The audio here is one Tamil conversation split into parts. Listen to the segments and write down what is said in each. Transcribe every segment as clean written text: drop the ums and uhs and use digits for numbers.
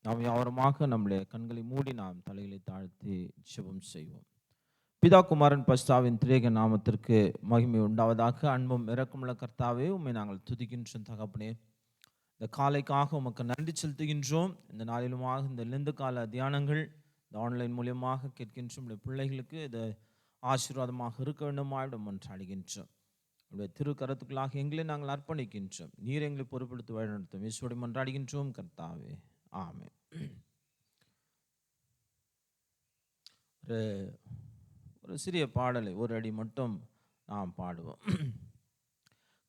நாம் யாவருமாக நம்முடைய கண்களை மூடி நாம் தலைகளை தாழ்த்தி ஜெபம் செய்வோம். பிதா குமாரன் பரிசுத்தாவின் திரியேக நாமத்திற்கு மகிமை உண்டாவதாக. அன்பும் இரக்கமுள்ள கர்த்தாவே, உம்மை நாங்கள் துதிக்கின்றோம் தகப்பனே. இந்த காலைக்காக உமக்கு நன்றி செலுத்துகின்றோம். இந்த நாளிலுமாக இந்த லெந்து கால தியானங்கள் இந்த ஆன்லைன் மூலியமாக கேட்கின்றோம். இந்த பிள்ளைகளுக்கு இது ஆசீர்வாதமாக இருக்க வேண்டுமாய் மன்றாடுகின்றோம். உடைய திருக்கரத்துக்களாக எங்களை நாங்கள் அர்ப்பணிக்கின்றோம். நீர் எங்களை பொறுப்படுத்தி வழிநடத்தும். இயேசுவோடு மன்றாடுகின்றோம் கர்த்தாவே, ஆமென். ஒரு சிறிய பாடலை ஒரு அடி மட்டும் நாம் பாடுவோம்.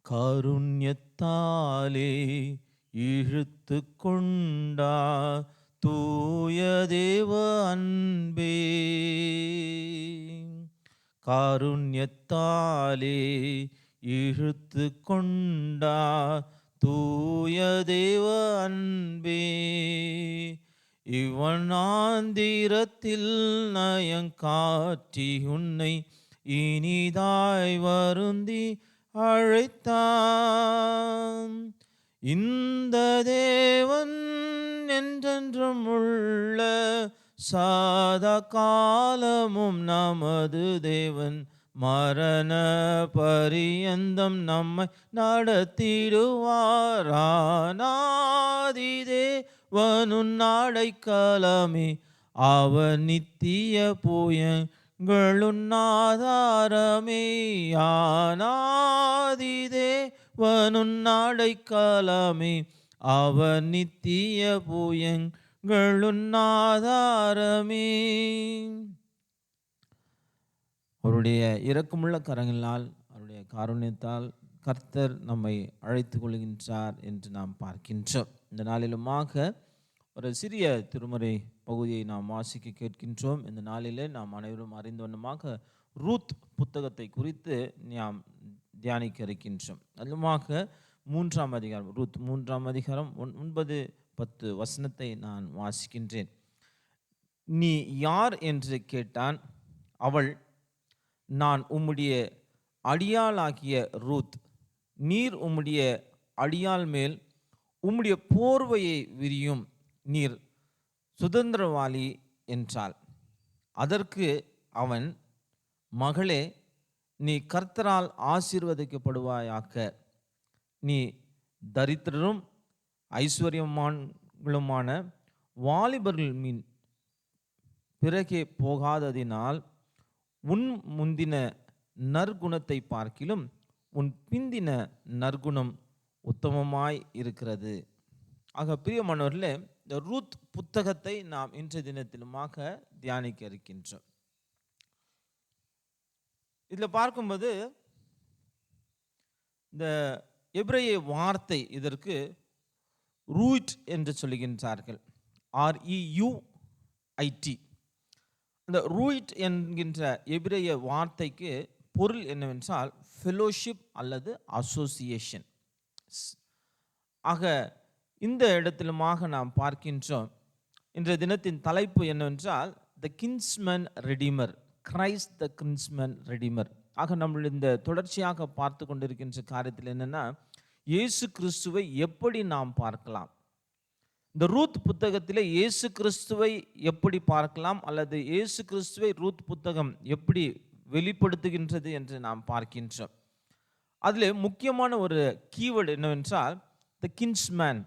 காருண்யத்தாலே இழுத்து கொண்டா தூய தேவ அன்பே, காருண்யத்தாலே இழுத்து கொண்டா தூய தேவ அன்பே, இவனாந்திரத்தில் நயங்காற்றி உன்னை இனிதாய் வருந்தி அழைத்தான். இந்த தேவன் என்றென்றும் உள்ள சாதா காலமும் நமது தேவன், மரண பரியந்தம் நம்மை நடத்திடுவாரானாதிதே வனுநாடைக்காலமே, அவர் நித்திய புயங்களுன்னாதாரமே, யானாதிதே வனுநாடைக்காலமே, அவர் நித்திய புயங்களுன்னாதாரமே. அவருடைய இரக்கமுள்ள கரங்களால், அவருடைய காருண்யத்தால் கர்த்தர் நம்மை அழைத்து கொள்கின்றார் என்று நாம் பார்க்கின்றோம். இந்த நாளிலுமாக ஒரு சிறிய திருமறை பகுதியை நாம் வாசிக்க கேட்கின்றோம். இந்த நாளிலே நாம் அனைவரும் அறிந்த வண்ணமாக ரூத் புத்தகத்தை குறித்து நாம் தியானிக்க இருக்கின்றோம். அதுமாக 3ஆம் அதிகாரம், ரூத் 3ஆம் அதிகாரம் 9-10 வசனத்தை நான் வாசிக்கின்றேன். நீ யார் என்று கேட்டான். அவள், நான் உம்முடைய அடியாளாகிய ரூத், நீர் உம்முடைய அடியாள் மேல் உம்முடைய போர்வையை விரியும், நீர் சுதந்திரவாளி என்றாள். அதற்கு அவன், மகளே, நீ கர்த்தரால் ஆசீர்வதிக்கப்படுவாயாக. நீ தரித்திரரும் ஐஸ்வர்யமான்களுமான வாலிபர்கள் மீன் பிறகே போகாததினால் உன் முந்தின நற்குணத்தை பார்க்கிலும் உன் பிந்தின நற்குணம் உத்தமமாய் இருக்கிறது. ஆக பிரியமானவர்களே, இந்த ரூத் புத்தகத்தை நாம் இன்றைய தினத்திலுமாக தியானிக்க இருக்கின்றோம். இதில் பார்க்கும்போது இந்த எபிரேய வார்த்தை இதற்கு ரூட் என்று சொல்லுகின்றார்கள். REUIT. இந்த ரூயிட் என்கின்ற எபிரேய வார்த்தைக்கு பொருள் என்னவென்றால் ஃபெலோஷிப் அல்லது அசோசியேஷன். ஆக இந்த இடத்திலுமாக நாம் பார்க்கின்றோம். இன்றைய தினத்தின் தலைப்பு என்னவென்றால் the kinsman redeemer, Christ the kinsman redeemer. ஆக நம்ம இந்த தொடர்ச்சியாக பார்த்து கொண்டிருக்கின்ற காரியத்தில் என்னென்னா, இயேசு கிறிஸ்துவை எப்படி நாம் பார்க்கலாம். இந்த ரூத் புத்தகத்தில் இயேசு கிறிஸ்துவை எப்படி பார்க்கலாம், அல்லது இயேசு கிறிஸ்துவை ரூத் புத்தகம் எப்படி வெளிப்படுத்துகின்றது என்று நாம் பார்க்கின்றோம். அதில் முக்கியமான ஒரு கீவேர்டு என்னவென்றால் த கின்ஸ்மேன்.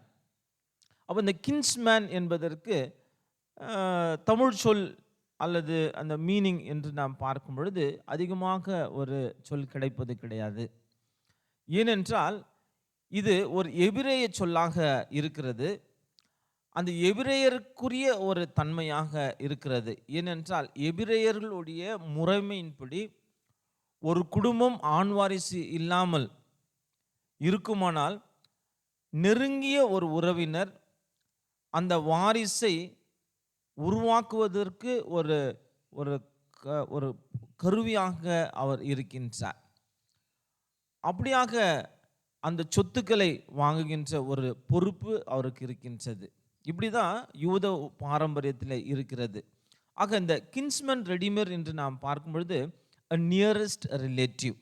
அப்போ இந்த கின்ஸ்மேன் என்பதற்கு தமிழ் சொல் அல்லது அந்த மீனிங் என்று நாம் பார்க்கும் பொழுது அதிகமாக ஒரு சொல் கிடைப்பது கிடையாது. ஏனென்றால் இது ஒரு எபிரேய சொல்லாக இருக்கிறது. அந்த எபிரேயருக்குரிய ஒரு தன்மையாக இருக்கிறது. ஏனென்றால் எபிரேயர்களுடைய முறைமையின்படி ஒரு குடும்பம் ஆண் வாரிசு இல்லாமல் இருக்குமானால் நெருங்கிய ஒரு உறவினர் அந்த வாரிசை உருவாக்குவதற்கு ஒரு ஒரு ஒரு கருவியாக அவர் இருக்கின்றார். அப்படியாக அந்த சொத்துக்களை வாங்குகின்ற ஒரு பொறுப்பு அவருக்கு இருக்கின்றது. இப்படி தான் யூத பாரம்பரியத்தில் இருக்கிறது. ஆக இந்த கின்ஸ்மேன் ரெடிமர் என்று நாம் பார்க்கும் பொழுது a nearest relative.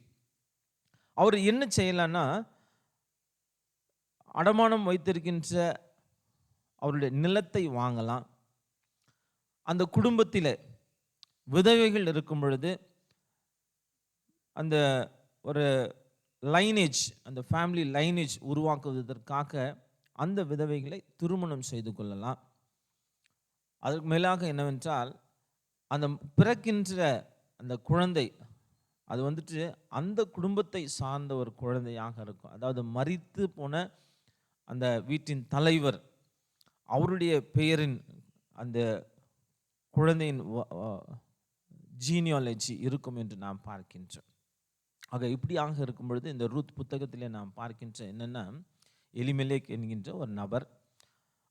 அவர் என்ன செய்யலான்னா, அடமானம் வைத்திருக்கின்ற அவருடைய நிலத்தை வாங்கலாம். அந்த குடும்பத்தில் விதவைகள் இருக்கும் பொழுது அந்த ஒரு லைனேஜ், அந்த ஃபேமிலி லைனேஜ் உருவாக்குவதற்காக அந்த விதவைகளை திருமணம் செய்து கொள்ளலாம். அதற்கு மேலாக என்னவென்றால், அந்த பிறக்கின்ற அந்த குழந்தை அது வந்துட்டு அந்த குடும்பத்தை சார்ந்த ஒரு குழந்தையாக இருக்கும். அதாவது மரித்து போன அந்த வீட்டின் தலைவர் அவருடைய பெயரின் அந்த குழந்தையின் ஜீனியாலஜி இருக்கும் என்று நாம் பார்க்கின்றோம். ஆக இப்படியாக இருக்கும் பொழுது இந்த ரூத் புத்தகத்திலே நாம் பார்க்கின்ற என்னென்னா, எலிமெலேக் என்கின்ற ஒரு நபர்,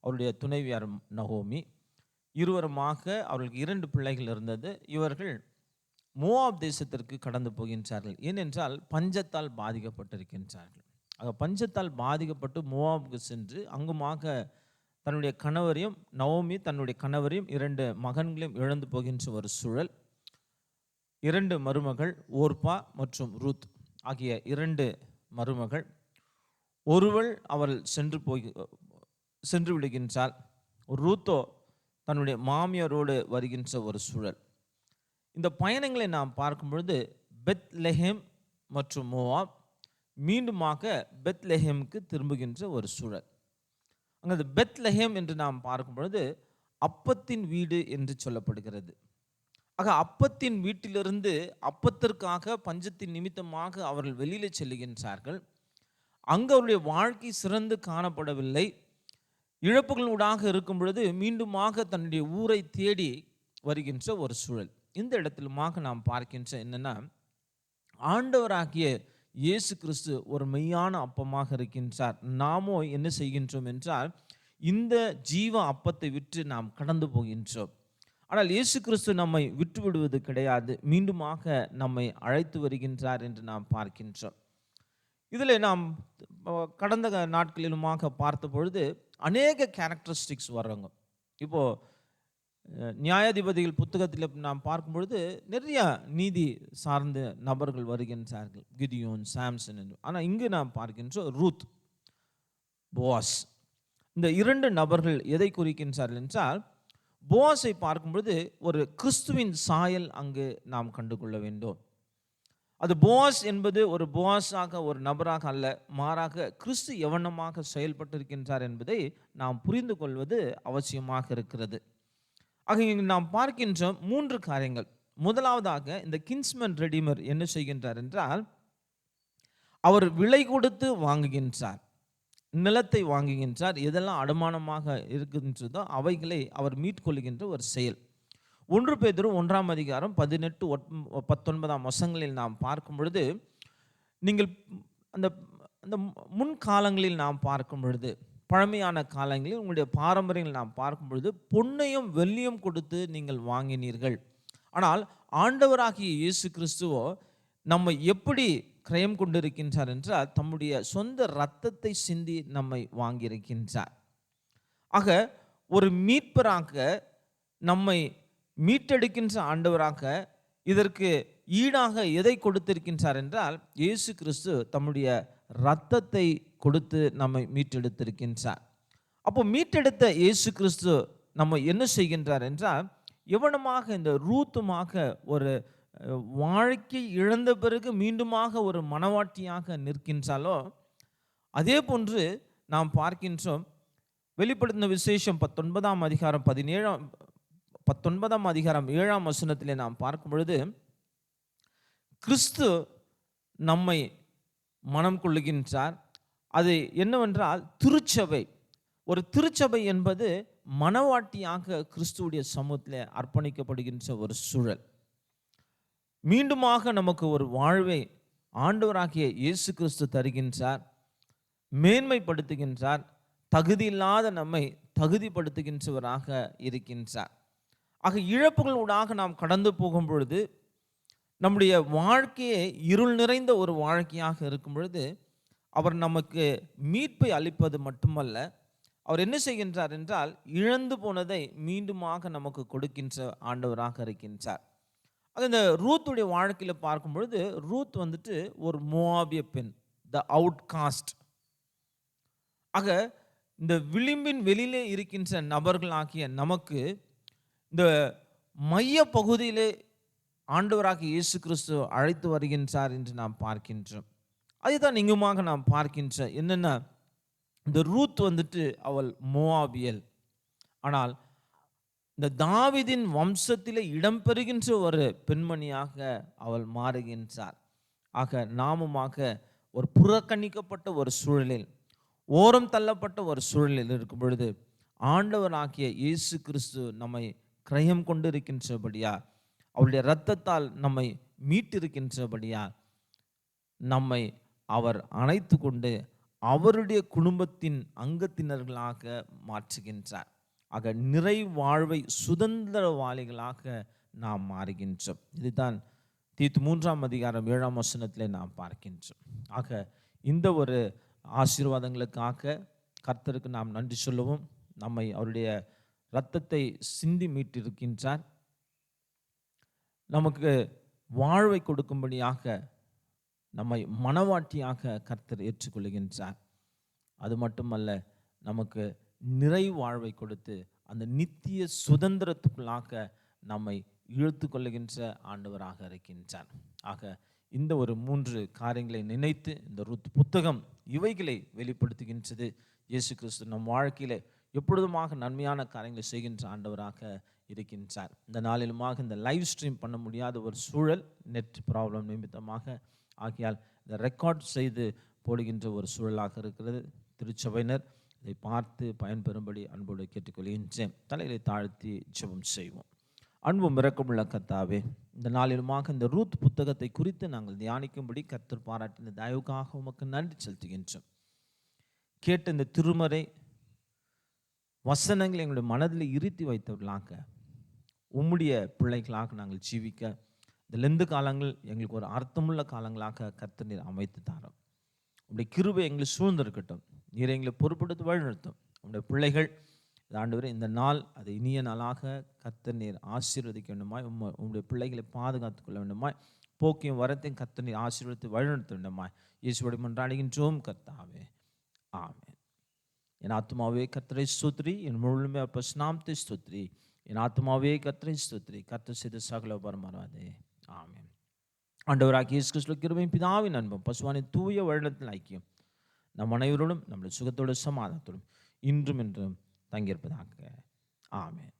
அவருடைய துணைவியார் நகோமி, இருவருமாக அவர்களுக்கு 2 பிள்ளைகள் இருந்தது. இவர்கள் மோவாப் தேசத்திற்கு கடந்து போகின்றார்கள். ஏனென்றால் பஞ்சத்தால் பாதிக்கப்பட்டிருக்கின்றார்கள். ஆக பஞ்சத்தால் பாதிக்கப்பட்டு மோவாபுக்கு சென்று அங்குமாக தன்னுடைய கணவரையும், நவோமி தன்னுடைய கணவரையும் 2 மகன்களையும் இழந்து போகின்ற ஒரு சூழல். 2 மருமகள், ஓர்பா மற்றும் ரூத் ஆகிய 2 மருமகள். ஒருவள் அவள் சென்று விடுகின்றாள். ரூத்தோ தன்னுடைய மாமியாரோடு வருகின்ற ஒரு சூழல். இந்த பயணங்களை நாம் பார்க்கும் பொழுது பெத்லெஹேம் மற்றும் மோவாப் மீண்டுமாக பெத்லெஹேமுக்கு திரும்புகின்ற ஒரு சூழல். அங்கே அந்த பெத்லெஹேம் என்று நாம் பார்க்கும் பொழுது அப்பத்தின் வீடு என்று சொல்லப்படுகிறது. ஆக அப்பத்தின் வீட்டிலிருந்து அப்பத்திற்காக பஞ்சத்தின் நிமித்தமாக அவர்கள் வெளியில் செல்லுகின்றார்கள். அங்கு அவருடைய வாழ்க்கை சிறந்து காணப்படவில்லை. இழப்புகளூடாக இருக்கும் பொழுது மீண்டுமாக தன்னுடைய ஊரை தேடி வருகின்ற ஒரு சூழல். இந்த இடத்திலுமாக நாம் பார்க்கின்ற என்னன்னா, ஆண்டவராகிய இயேசு கிறிஸ்து ஒரு மெய்யான அப்பமாக இருக்கின்றார். நாமோ என்ன செய்கின்றோம் என்றால், இந்த ஜீவ அப்பத்தை விற்று நாம் கடந்து போகின்றோம். ஆனால் இயேசு கிறிஸ்து நம்மை விட்டு விடுவது கிடையாது, மீண்டுமாக நம்மை அழைத்து வருகின்றார் என்று நாம் பார்க்கின்றோம். இதில் நாம் கடந்த நாட்களிலுமாக பார்த்த பொழுது அநேக கேரக்டரிஸ்டிக்ஸ் வர்றாங்க. இப்போது நியாயாதிபதிகள் புத்தகத்தில் நாம் பார்க்கும் பொழுது நிறைய நீதி சார்ந்த நபர்கள் வருகின்றார்கள், கிதியோன், சாம்சன் என்று. ஆனால் இங்கு நாம் பார்க்கின்ற ரூத், போவாஸ், இந்த 2 நபர்கள் எதை குறிக்கின்றார்கள் என்றால், போவாஸை பார்க்கும் பொழுது ஒரு கிறிஸ்துவின் சாயல் அங்கு நாம் கண்டுகொள்ள வேண்டும். அது போவாஸ் என்பது ஒரு போவாஸாக ஒரு நபராக அல்ல, மாறாக கிறிஸ்து எவனமாக செயல்பட்டிருக்கின்றார் என்பதை நாம் புரிந்து கொள்வது அவசியமாக இருக்கிறது. ஆக இங்கு நாம் பார்க்கின்ற 3 காரியங்கள். முதலாவதாக இந்த கின்ஸ்மேன் ரெடிமர் என்ன செய்கின்றார் என்றால், அவர் விலை கொடுத்து வாங்குகின்றார், நிலத்தை வாங்குகின்றார். எதெல்லாம் அடமானமாக இருக்கின்றதோ அவைகளை அவர் மீட்கொள்கின்ற ஒரு செயல். 1 பேதுரு 1ஆம் அதிகாரம் 18-19 வசனங்களில் நாம் பார்க்கும் பொழுது, நீங்கள் அந்த அந்த முன்காலங்களில் நாம் பார்க்கும் பொழுது, பழமையான காலங்களில் உங்களுடைய பாரம்பரியங்கள் நாம் பார்க்கும் பொழுது பொன்னையும் வெள்ளியும் கொடுத்து நீங்கள் வாங்கினீர்கள். ஆனால் ஆண்டவராகிய இயேசு கிறிஸ்துவோ நம்மை எப்படி கிரயம் கொண்டிருக்கின்றார் என்றால், தம்முடைய சொந்த இரத்தத்தை சிந்தி நம்மை வாங்கியிருக்கின்றார். ஆக ஒரு மீட்பராக நம்மை மீட்டெடுக்கின்ற ஆண்டவராக இதற்கு ஈடாக எதை கொடுத்திருக்கின்றார் என்றால், இயேசு கிறிஸ்து தம்முடைய இரத்தத்தை கொடுத்து நம்மை மீட்டெடுத்திருக்கின்றார். அப்போ மீட்டெடுத்த இயேசு கிறிஸ்து நம்ம என்ன செய்கின்றார் என்றால், எவனமாக இந்த ரூத்துமாக ஒரு வாழ்க்கை இழந்த பிறகு மீண்டுமாக ஒரு மனவாட்டியாக நிற்கின்றாலோ, அதே போன்று நாம் பார்க்கின்றோம். வெளிப்படுத்தின விசேஷம் 19ஆம் அதிகாரம் 7ஆம் வசனத்திலே நாம் பார்க்கும் பொழுது, கிறிஸ்து நம்மை மனம் கொள்ளுகின்றார். அது என்னவென்றால் திருச்சபை. ஒரு திருச்சபை என்பது மனவாட்டியாக கிறிஸ்துவுடைய சமூகத்தில் அர்ப்பணிக்கப்படுகின்ற ஒரு சூழல். மீண்டுமாக நமக்கு ஒரு வாழ்வை ஆண்டவராகிய இயேசு கிறிஸ்து தருகின்றார், மேன்மைப்படுத்துகின்றார், தகுதியில்லாத நம்மை தகுதிப்படுத்துகின்றவராக இருக்கின்றார். ஆக இழப்புகளூடாக நாம் கடந்து போகும் பொழுது, நம்முடைய வாழ்க்கையை இருள் நிறைந்த ஒரு வாழ்க்கையாக இருக்கும் பொழுது, அவர் நமக்கு மீட்பை அளிப்பது மட்டுமல்ல, அவர் என்ன செய்கின்றார் என்றால், இழந்து போனதை மீண்டுமாக நமக்கு கொடுக்கின்ற ஆண்டவராக இருக்கின்றார். அது இந்த ரூத்துடைய வாழ்க்கையில் பார்க்கும் பொழுது, ரூத் வந்துட்டு ஒரு மோவாபிய பெண், த அவுட்காஸ்ட். ஆக இந்த விளிம்பின் வெளியிலே இருக்கின்ற நபர்களாகிய நமக்கு இந்த மைய பகுதியிலே ஆண்டவராகிய இயேசு கிறிஸ்து அழைத்து வருகின்றார் என்று நாம் பார்க்கின்றோம். அதுதான் இங்குமாக நாம் பார்க்கின்ற என்னென்ன, இந்த ரூத் வந்துட்டு அவள் மோவாபியல். ஆனால் இந்த தாவீதின் வம்சத்திலே இடம்பெறுகின்ற ஒரு பெண்மணியாக அவள் மாறுகின்றார். ஆக நாமுமாக ஒரு புறக்கணிக்கப்பட்ட ஒரு சூழலில், ஓரம் தள்ளப்பட்ட ஒரு சூழலில் இருக்கும் பொழுது ஆண்டவராகிய இயேசு கிறிஸ்து நம்மை கிரயம் கொண்டு இருக்கின்றபடியா, அவருடைய இரத்தத்தால் நம்மை மீட்டிருக்கின்றபடியா, நம்மை அவர் அணைத்து கொண்டு அவருடைய குடும்பத்தின் அங்கத்தினர்களாக மாற்றுகின்றார். ஆக நிறை வாழ்வை சுதந்திரவாளிகளாக நாம் மாறுகின்றோம். இதுதான் தீத்து 3ஆம் அதிகாரம் 7ஆம் வசனத்திலே நாம் பார்க்கின்றோம். ஆக இந்த ஒரு ஆசீர்வாதங்களுக்காக கர்த்தருக்கு நாம் நன்றி சொல்லுவோம். நம்மை அவருடைய இரத்தத்தை சிந்தி மீட்டிருக்கின்றார். நமக்கு வாழ்வை கொடுக்கும்படியாக நம்மை மனவாட்டியாக கர்த்தர் ஏற்றுக்கொள்கின்றார். அது மட்டுமல்ல, நமக்கு நிறை வாழ்வை கொடுத்து அந்த நித்திய சுதந்திரத்துக்குள்ளாக நம்மை இழுத்து கொள்ளுகின்ற ஆண்டவராக இருக்கின்றார். ஆக இந்த ஒரு 3 காரியங்களை நினைத்து இந்த ரூத் புத்தகம் இவைகளை வெளிப்படுத்துகின்றது. இயேசு கிறிஸ்து நம் வாழ்க்கையிலே எப்பொழுதுமாக நன்மையான காரியங்களை செய்கின்ற ஆண்டவராக இருக்கின்றார். இந்த நாளிலுமாக இந்த லைவ் ஸ்ட்ரீம் பண்ண முடியாத ஒரு சூழல், நெட் ப்ராப்ளம் நிமித்தமாக. ஆகையால் இதை ரெக்கார்ட் செய்து போடுகின்ற ஒரு சூழலாக இருக்கிறது. திருச்சபையினர் இதை பார்த்து பயன்பெறும்படி அன்போடு கேட்டுக்கொள்கின்றேன். தலைகளை தாழ்த்தி ஜெபம் செய்வோம். அன்பும் இரக்கமுள்ள கர்த்தாவே, இந்த நாளிலுமாக இந்த ரூத் புத்தகத்தை குறித்து நாங்கள் தியானிக்கும்படி கர்த்தர் பாராட்டின தயவுக்காக உமக்கு நன்றி செலுத்துகின்றோம். கேட்ட இந்த திருமறை வசனங்களை எங்களுடைய மனதில் இருத்தி வைத்தவர்களாக, உம்முடைய பிள்ளைகளாக நாங்கள் ஜீவிக்க இந்த லெந்து காலங்கள் எங்களுக்கு ஒரு அர்த்தமுள்ள காலங்களாக கர்த்தர் நீர் அமைத்து தாரோம். உங்களுடைய கிருபை எங்களை சூழ்ந்திருக்கட்டும். நீர் எங்களை பொறுப்படுத்தி வழிநடத்தும். உங்களுடைய பிள்ளைகள் ஆண்டவரே, இந்த நாள் அது இனிய நாளாக கர்த்தர் நீர் ஆசீர்வதிக்க வேண்டுமாய், உங்களுடைய பிள்ளைகளை பாதுகாத்துக் கொள்ள வேண்டுமாய், போக்கியும் வரத்தையும் கர்த்தர் நீர் ஆசீர்வதித்து வழிநடத்த வேண்டுமாய் இயேசுவோடு மன்றாடுகின்றோம் கர்த்தாவே, ஆமென். என் ஆத்துமாவே கர்த்தரை ஸ்தோத்திரி, என் முழுமையாக பரிசுநாமத்தை ஸ்தோத்திரி. என் ஆத்துமாவே கர்த்தரை ஸ்தோத்திரி, கர்த்தர் செய்த சகல உபகாரமாறாதே. ஆமென். ஆண்டவராகிய இயேசு கிறிஸ்துவின் கிருபையும் பிதாவின் அன்பும் பரிசுத்தவாவின் தூய வழிநடத்தலின் ஐக்கியம் நம் அனைவரோடும் நம்முடைய சுகத்தோடு சமாதானத்தோடும் இன்றும் என்றும் தங்கியிருப்பதாக. ஆமென்.